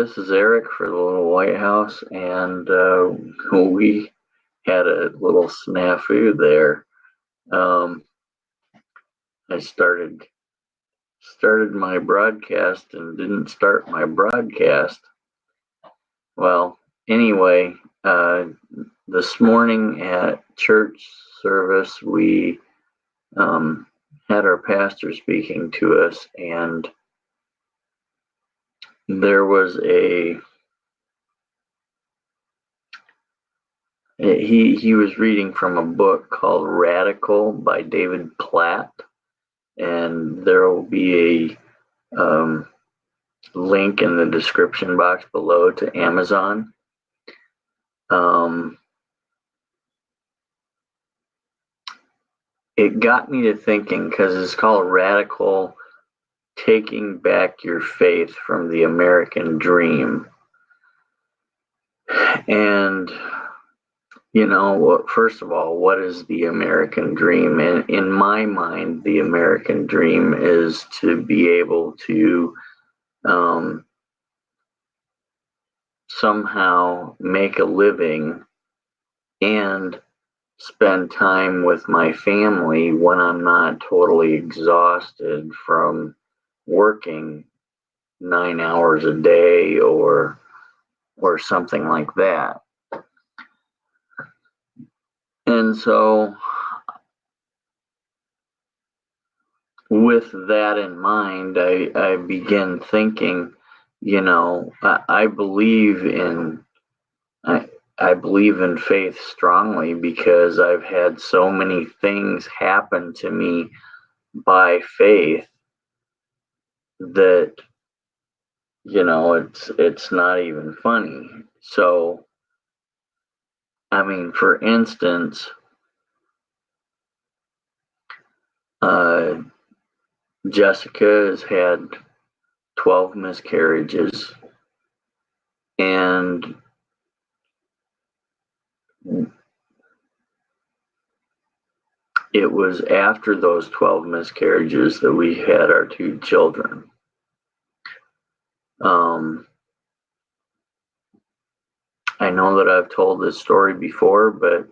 This is Eric for the Little White House, and we had a little snafu there. Um, I started my broadcast and didn't start my broadcast. Well, anyway, this morning at church service, we had our pastor speaking to us, and there was he was reading from a book called Radical by David Platt, and there will be a link in the description box below to Amazon. It got me to thinking because it's called Radical: Taking Back Your Faith from the American Dream. And first of all, what is the American dream? And in my mind, the American dream is to be able to somehow make a living and spend time with my family when I'm not totally exhausted from working 9 hours a day or something like that. And so with that in mind, I begin thinking, I believe in I believe in faith strongly because I've had so many things happen to me by faith that it's not even funny. So, I mean, for instance, Jessica has had 12 miscarriages, and it was after those 12 miscarriages that we had our two children. I know that I've told this story before, but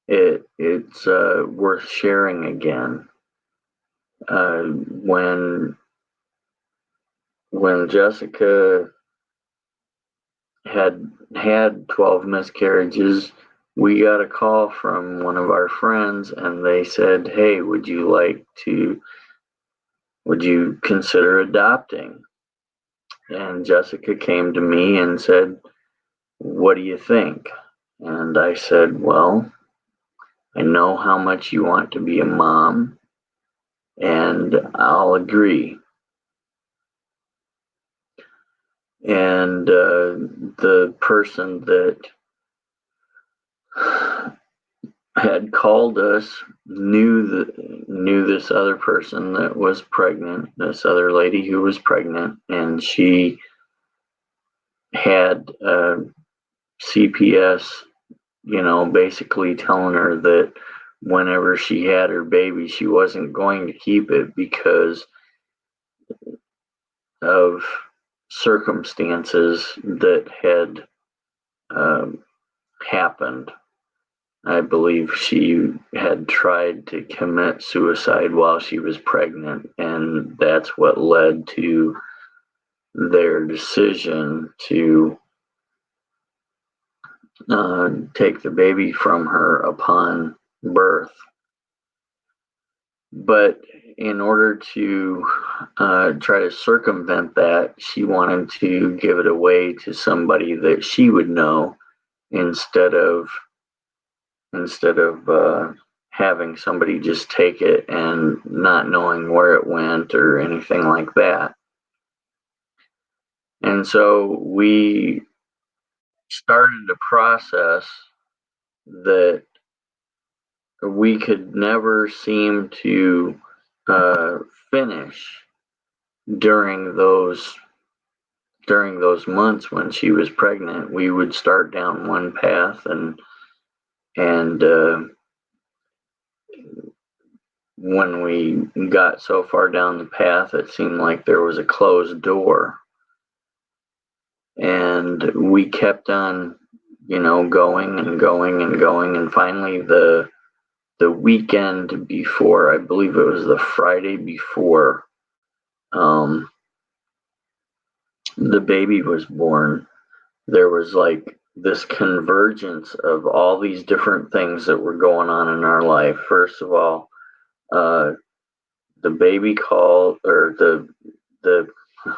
it's worth sharing again. When Jessica had 12 miscarriages, we got a call from one of our friends, and they said, "Hey, would you consider adopting?" And Jessica came to me and said, "What do you think?" And I said, "Well, I know how much you want to be a mom, and I'll agree." And the person that had called us knew this other person that was pregnant, this other lady who was pregnant, and she had CPS, basically telling her that whenever she had her baby, she wasn't going to keep it because of circumstances that had happened. I believe she had tried to commit suicide while she was pregnant, and that's what led to their decision to take the baby from her upon birth. But in order to try to circumvent that, she wanted to give it away to somebody that she would know instead of having somebody just take it and not knowing where it went or anything like that. And so we started a process that we could never seem to finish during those months when she was pregnant. We would start down one path, and when we got so far down the path, it seemed like there was a closed door. And we kept on, going and going and going. And finally, the weekend before, I believe it was the Friday before, um, the baby was born, there was like this convergence of all these different things that were going on in our life. First of all, uh, the baby called, or the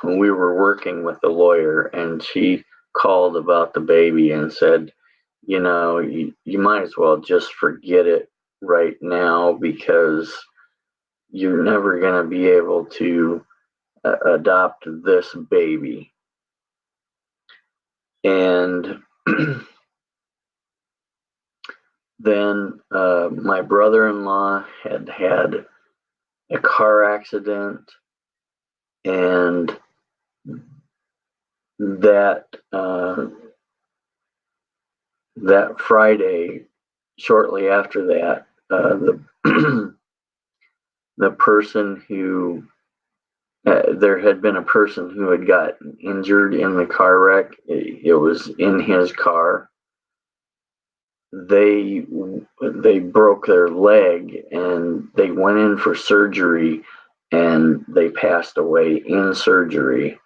we were working with a lawyer, and she called about the baby and said, you might as well just forget it right now, because you're never going to be able to adopt this baby. And then my brother-in-law had a car accident, and that that Friday, shortly after that, the the person who there had been a person who had gotten injured in the car wreck. It was in his car. They broke their leg, and they went in for surgery, and they passed away in surgery,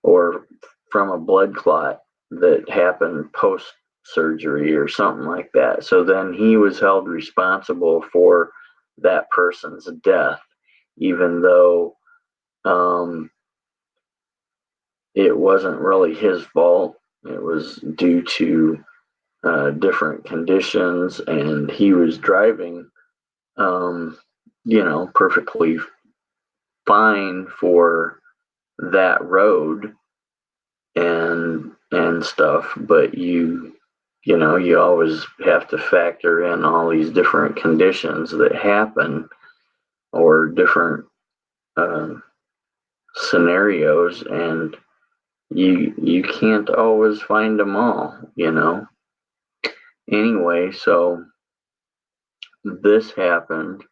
or from a blood clot that happened post surgery or something like that. So then he was held responsible for that person's death, even though um, it wasn't really his fault. It was due to different conditions, and he was driving, perfectly fine for that road and stuff. But you always have to factor in all these different conditions that happen, or different uh, scenarios, and you can't always find them all. Anyway, so this happened,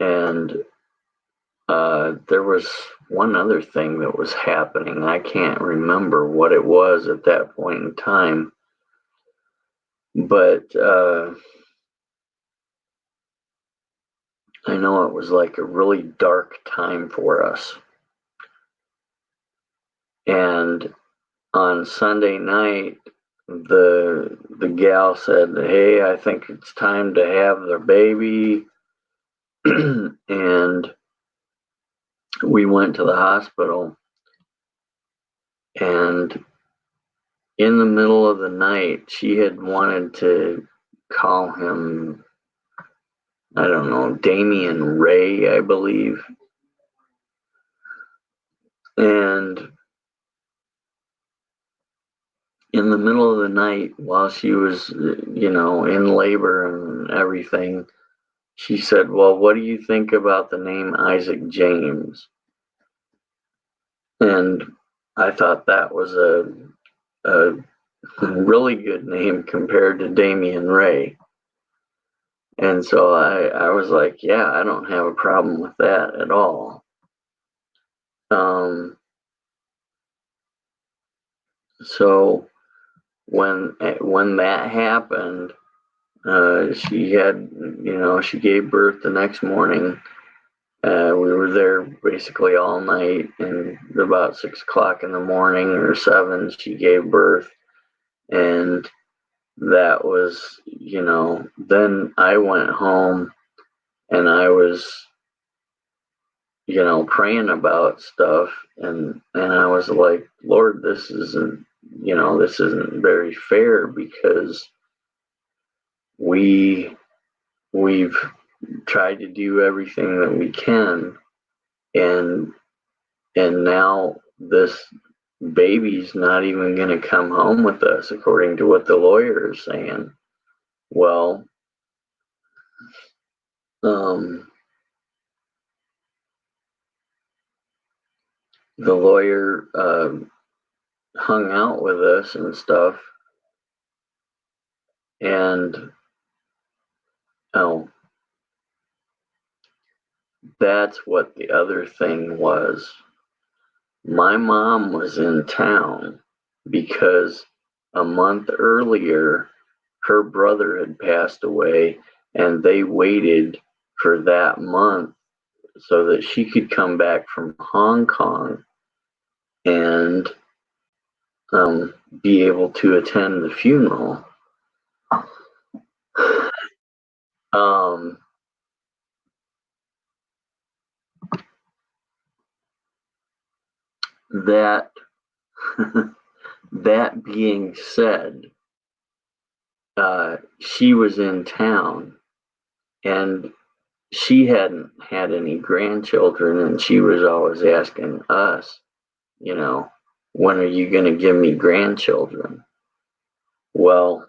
and there was one other thing that was happening. I can't remember what it was at that point in time, but I know it was like a really dark time for us. And on Sunday night, the gal said, "Hey, I think it's time to have the baby." And we went to the hospital, and in the middle of the night, she had wanted to call him, I don't know, Damian Ray, I believe. And in the middle of the night, while she was, in labor and everything, she said, "Well, what do you think about the name Isaac James?" And I thought that was a really good name compared to Damian Ray. And so I was like, yeah, I don't have a problem with that at all. So when that happened, she gave birth the next morning. We were there basically all night, and about 6 o'clock in the morning or 7, she gave birth. And that was, then I went home, and I was, praying about stuff, and I was like, Lord, this isn't very fair, because we've tried to do everything that we can, and now this baby's not even going to come home with us, according to what the lawyer is saying. Well, the lawyer hung out with us and stuff, and oh, that's what the other thing was. My mom was in town, because a month earlier her brother had passed away, and they waited for that month so that she could come back from Hong Kong and be able to attend the funeral. Um, that that being said, she was in town, and she hadn't had any grandchildren, and she was always asking us, you know, when are you going to give me grandchildren? Well,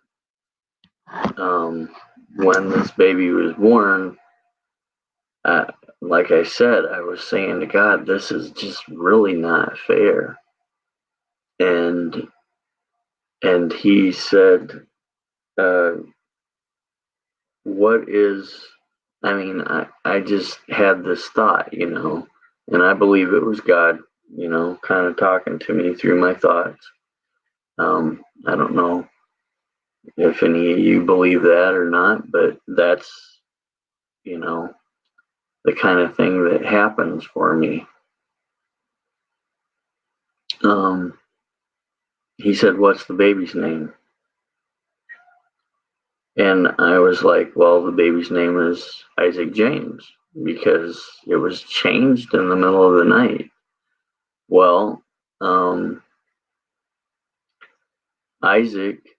um, when this baby was born, uh, like I said, I was saying to God, this is just really not fair. And he said, uh, what is, I mean, I just had this thought, and I believe it was God, kind of talking to me through my thoughts. I don't know if any of you believe that or not, but that's, you know, the kind of thing that happens for me. Um, he said, "What's the baby's name?" And I was like, "Well, the baby's name is Isaac James because it was changed in the middle of the night." Well, Isaac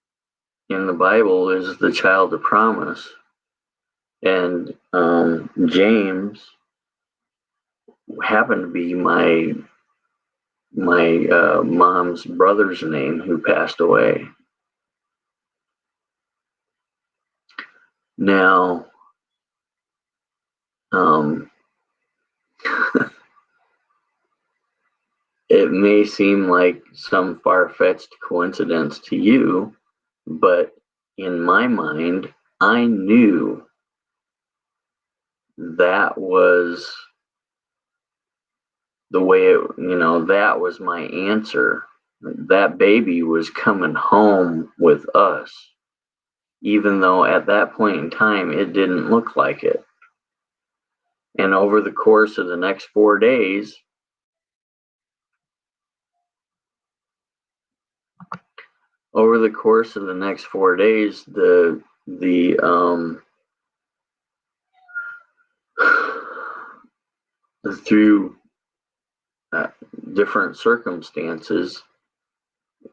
in the Bible is the child of promise, and James happened to be my mom's brother's name who passed away. Now, it may seem like some far-fetched coincidence to you, but in my mind, I knew that was the way that was my answer. That baby was coming home with us, even though at that point in time it didn't look like it. And over the course of the next 4 days, the through uh, different circumstances,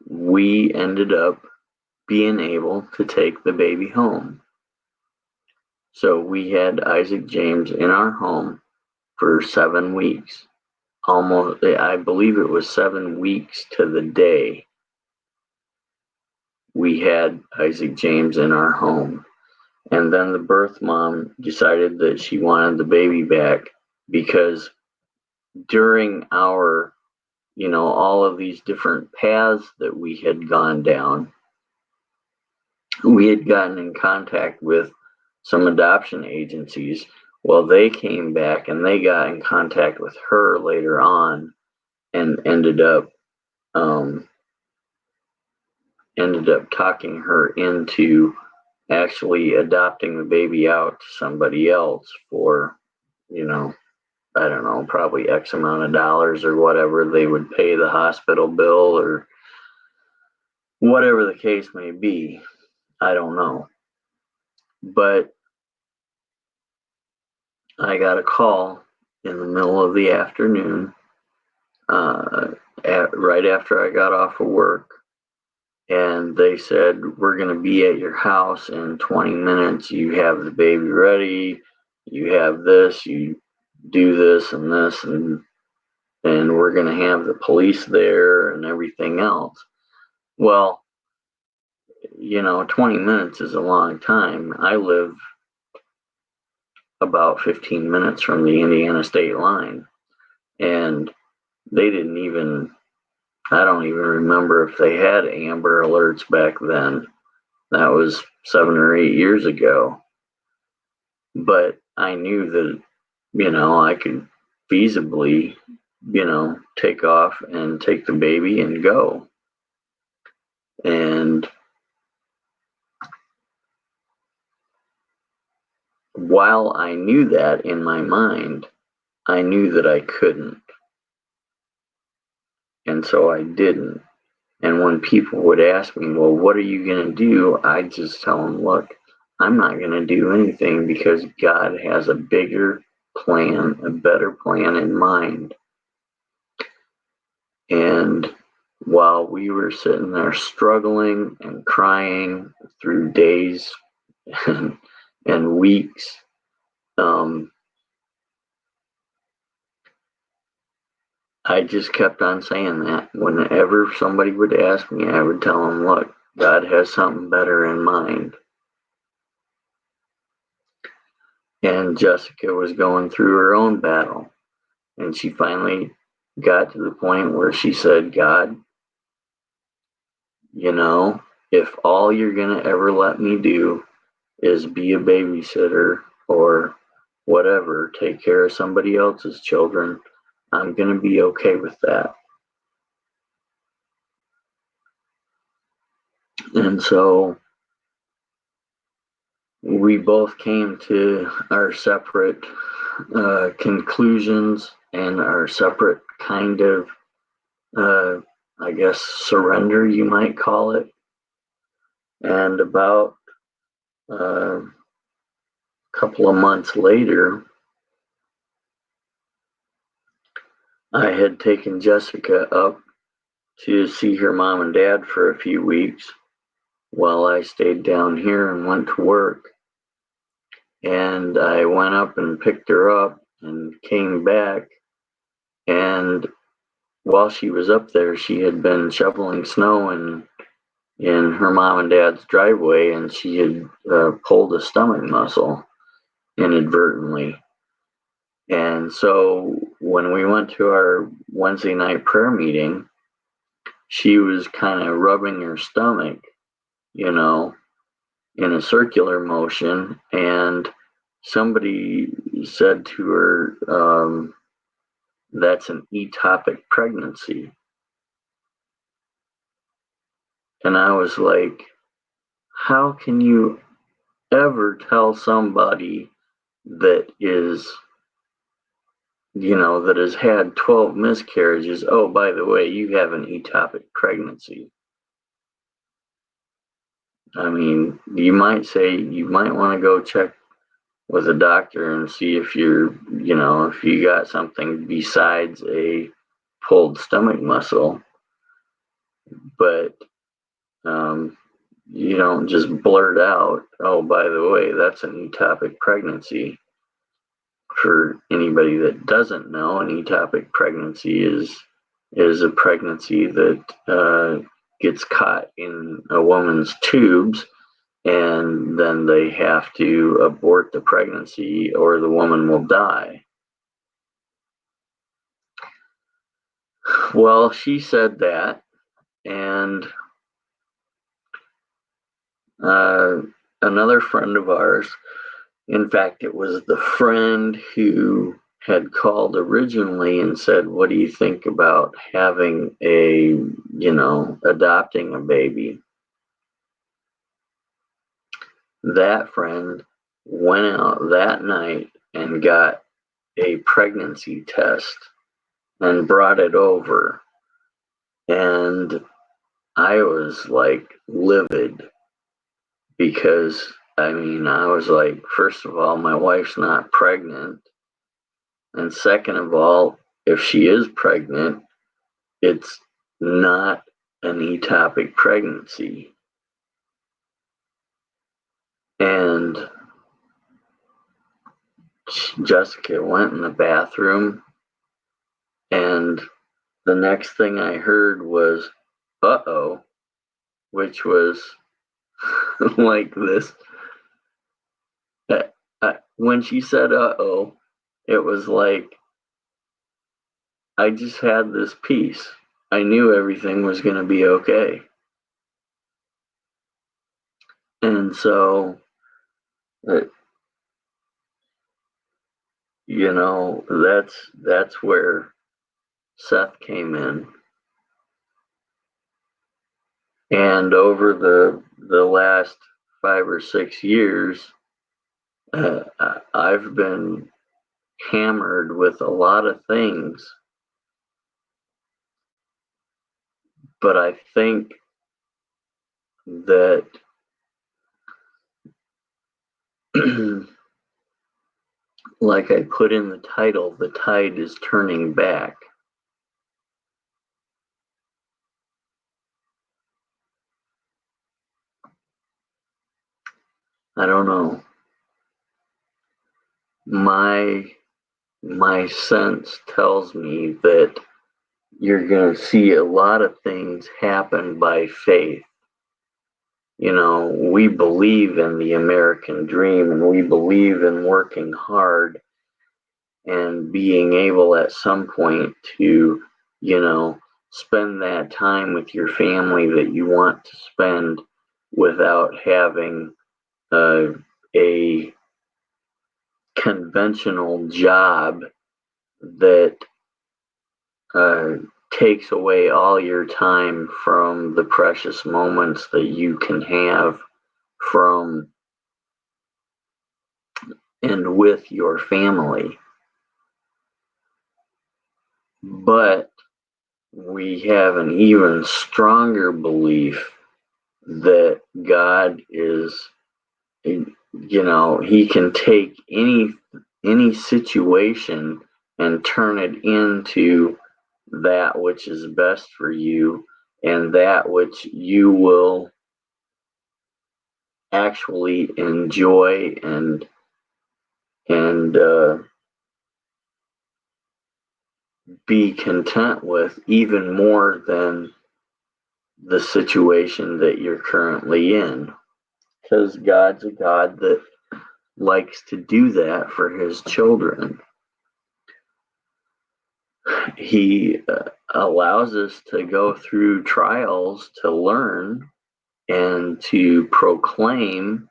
we ended up being able to take the baby home. So we had Isaac James in our home for 7 weeks. Almost, I believe it was 7 weeks to the day we had Isaac James in our home. And then the birth mom decided that she wanted the baby back because during our, all of these different paths that we had gone down, we had gotten in contact with some adoption agencies. Well, they came back and they got in contact with her later on and ended up talking her into actually adopting the baby out to somebody else for, I don't know, probably X amount of dollars or whatever they would pay the hospital bill or whatever the case may be. I don't know. But I got a call in the middle of the afternoon, right after I got off of work, and they said, "We're going to be at your house in 20 minutes. You have the baby ready. You have this. You do this and this, and we're going to have the police there and everything else." Well, 20 minutes is a long time. I live about 15 minutes from the Indiana state line, and they didn't even, I don't even remember if they had Amber Alerts back then. That was 7 or 8 years ago. But I knew that, I could feasibly, take off and take the baby and go. And while I knew that in my mind, I knew that I couldn't. And so I didn't. And when people would ask me, well, what are you going to do? I just tell them, look, I'm not going to do anything because God has a bigger plan, a better plan in mind. And while we were sitting there struggling and crying through days and weeks, I just kept on saying that. Whenever somebody would ask me, I would tell them, look, God has something better in mind. And Jessica was going through her own battle. And she finally got to the point where she said, God, you know, if all you're going to ever let me do is be a babysitter or whatever, take care of somebody else's children, I'm going to be okay with that. And so we both came to our separate conclusions and our separate kind of, I guess, surrender, you might call it. And about a couple of months later, I had taken Jessica up to see her mom and dad for a few weeks while I stayed down here and went to work. And I went up and picked her up and came back. And while she was up there, she had been shoveling snow in her mom and dad's driveway, and she had pulled a stomach muscle inadvertently. And so when we went to our Wednesday night prayer meeting, she was kind of rubbing her stomach, you know, in a circular motion. And somebody said to her, that's an ectopic pregnancy. And I was like, how can you ever tell somebody that is, you know, that has had 12 miscarriages, oh, by the way, you have an ectopic pregnancy? I mean, you might say you might want to go check with a doctor and see if you're, you know, if you got something besides a pulled stomach muscle. But you don't just blurt out, oh, by the way, that's an ectopic pregnancy. For anybody that doesn't know, an ectopic pregnancy is a pregnancy that gets caught in a woman's tubes, and then they have to abort the pregnancy or the woman will die. Well, she said that, and another friend of ours, in fact, it was the friend who had called originally and said, what do you think about having adopting a baby? That friend went out that night and got a pregnancy test and brought it over. And I was like livid because, I mean, I was like, first of all, my wife's not pregnant. And second of all, if she is pregnant, it's not an ectopic pregnancy. And Jessica went in the bathroom, and the next thing I heard was, uh-oh, which was like this. When she said, uh-oh, it was like, I just had this peace. I knew everything was going to be okay. And so, that's where Seth came in. And over the last 5 or 6 years, I've been hammered with a lot of things, but I think that like I put in the title, the tide is turning back. I don't know. My sense tells me that you're going to see a lot of things happen by faith. You know, we believe in the American dream and we believe in working hard and being able at some point to, you know, spend that time with your family that you want to spend without having a conventional job that uh, takes away all your time from the precious moments that you can have from and with your family. But we have an even stronger belief that God is, you know, He can take any situation and turn it into that which is best for you and that which you will actually enjoy and be content with even more than the situation that you're currently in, because God's a God that likes to do that for his children. He allows us to go through trials to learn and to proclaim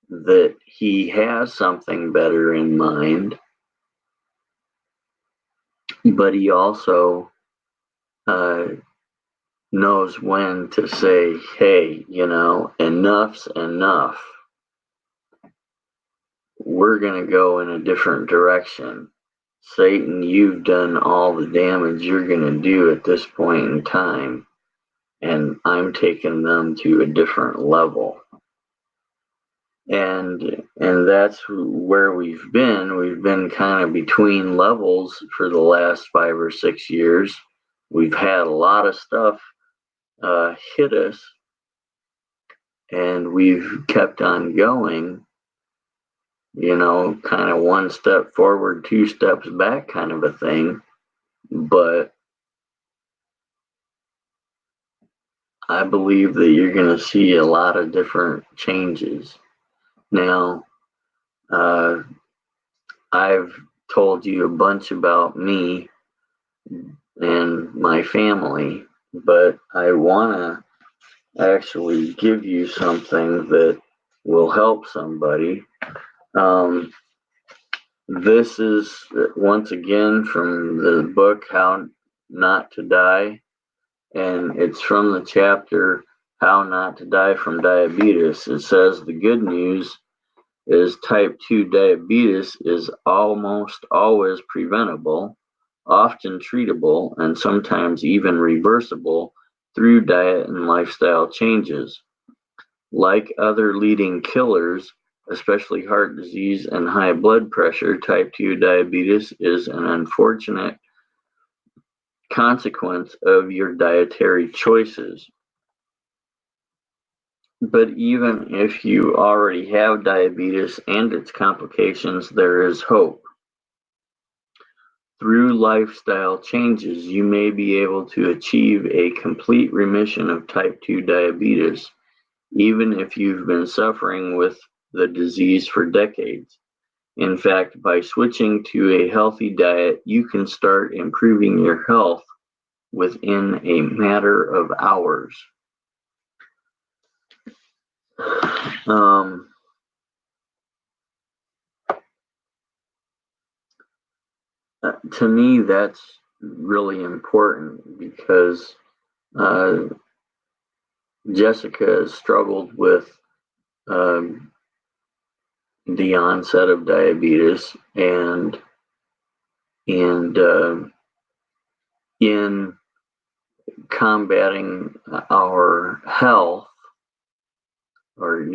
that he has something better in mind, but he also uh, knows when to say, hey, you know, enough's enough. We're going to go in a different direction. Satan, you've done all the damage you're going to do at this point in time, and I'm taking them to a different level. And that's where we've been. We've been kind of between levels for the last 5 or 6 years. We've had a lot of stuff hit us, and we've kept on going, you know, kind of one step forward, two steps back kind of a thing. But I believe that you're going to see a lot of different changes. Now, I've told you a bunch about me and my family, but I want to actually give you something that will help somebody. Um, this is once again from the book How Not to Die, and it's from the chapter How Not to Die from Diabetes. It says the good news is type 2 diabetes is almost always preventable, often treatable, and sometimes even reversible through diet and lifestyle changes. Like other leading killers, especially heart disease and high blood pressure, type 2 diabetes is an unfortunate consequence of your dietary choices. But even if you already have diabetes and its complications, there is hope. Through lifestyle changes, you may be able to achieve a complete remission of type 2 diabetes, even if you've been suffering with the disease for decades. In fact, by switching to a healthy diet, you can start improving your health within a matter of hours. Um, to me, that's really important because uh, Jessica has struggled with um, the onset of diabetes, and in combating our health, or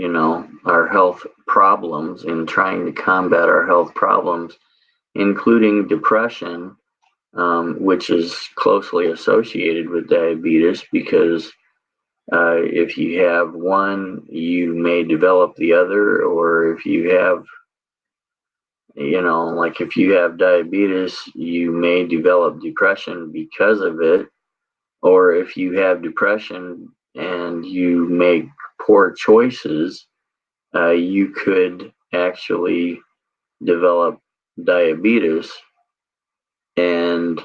our health problems, in trying to combat our health problems, including depression, which is closely associated with diabetes, because if you have one, you may develop the other. Or if you have, like if you have diabetes, you may develop depression because of it. Or if you have depression and you make poor choices, you could actually develop diabetes and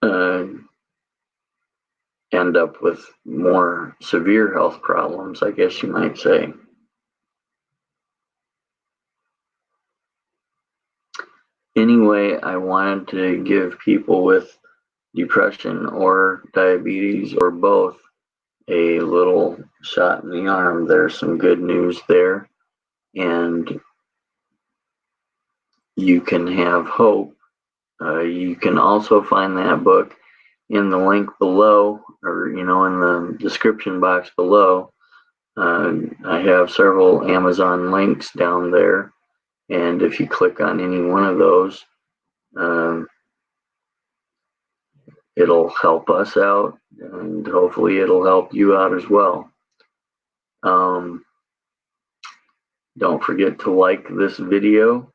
uh, end up with more severe health problems, I guess you might say. Anyway, I wanted to give people with depression or diabetes or both a little shot in the arm. There's some good news there, and you can have hope. You can also find that book in the link below, or in the description box below. I have several Amazon links down there, and if you click on any one of those, um, it'll help us out, and hopefully it'll help you out as well. Don't forget to like this video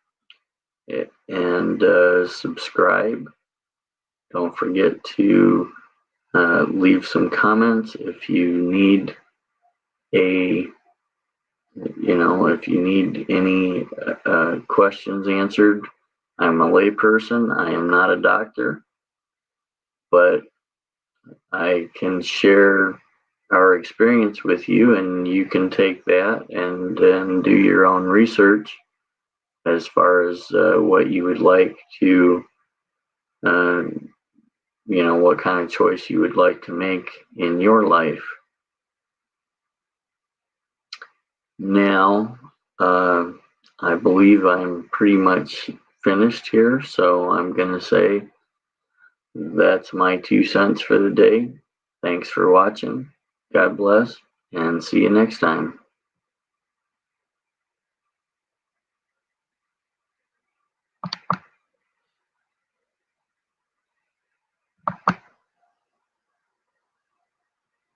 and subscribe. Don't forget to leave some comments if you need if you need any questions answered. I'm a layperson. I am not a doctor, but I can share our experience with you, and you can take that and then do your own research as far as what you would like to, uh, what kind of choice you would like to make in your life. Now, I believe I'm pretty much finished here, so I'm going to say that's my 2 cents for the day. Thanks for watching. God bless, and see you next time.